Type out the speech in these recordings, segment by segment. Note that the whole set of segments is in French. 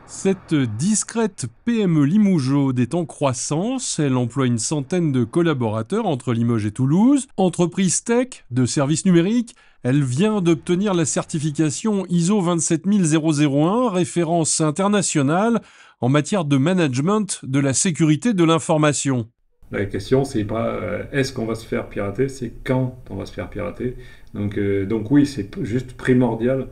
Cette discrète PME limougeaude est en croissance. Elle emploie une centaine de collaborateurs entre Limoges et Toulouse. Entreprise tech de services numériques, elle vient d'obtenir la certification ISO 27001, référence internationale en matière de management de la sécurité de l'information. La question, c'est pas est-ce qu'on va se faire pirater, c'est quand on va se faire pirater. Donc oui, c'est juste primordial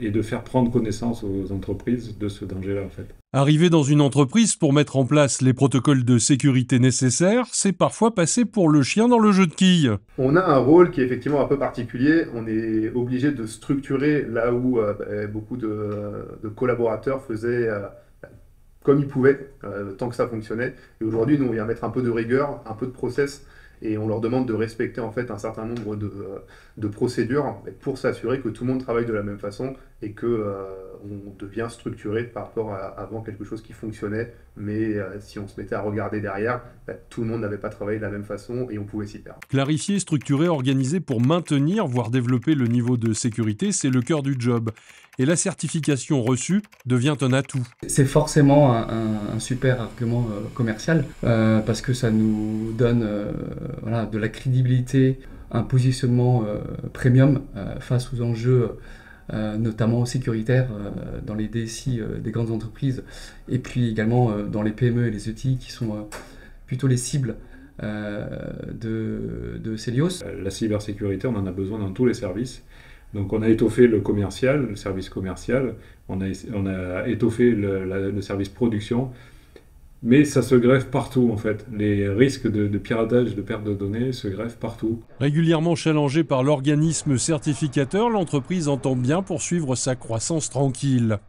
et de faire prendre connaissance aux entreprises de ce danger-là, en fait. Arriver dans une entreprise pour mettre en place les protocoles de sécurité nécessaires, c'est parfois passer pour le chien dans le jeu de quilles. On a un rôle qui est effectivement un peu particulier. On est obligé de structurer là où beaucoup de collaborateurs faisaient comme ils pouvaient, tant que ça fonctionnait. Et aujourd'hui, nous, on vient mettre un peu de rigueur, un peu de process, et on leur demande de respecter en fait un certain nombre de procédures pour s'assurer que tout le monde travaille de la même façon et que on devient structuré par rapport à avant quelque chose qui fonctionnait, mais si on se mettait à regarder derrière, tout le monde n'avait pas travaillé de la même façon et on pouvait s'y perdre. Clarifier, structurer, organiser pour maintenir, voire développer le niveau de sécurité, c'est le cœur du job. Et la certification reçue devient un atout. C'est forcément un super argument commercial parce que ça nous donne voilà, de la crédibilité, un positionnement premium face aux enjeux notamment sécuritaires dans les DSI des grandes entreprises et puis également dans les PME et les ETI qui sont plutôt les cibles de Celios. La cybersécurité, on en a besoin dans tous les services. Donc on a étoffé le commercial, le service commercial, on a étoffé le service production, mais ça se greffe partout en fait. Les risques de piratage, de perte de données se greffent partout. Régulièrement challengée par l'organisme certificateur, l'entreprise entend bien poursuivre sa croissance tranquille.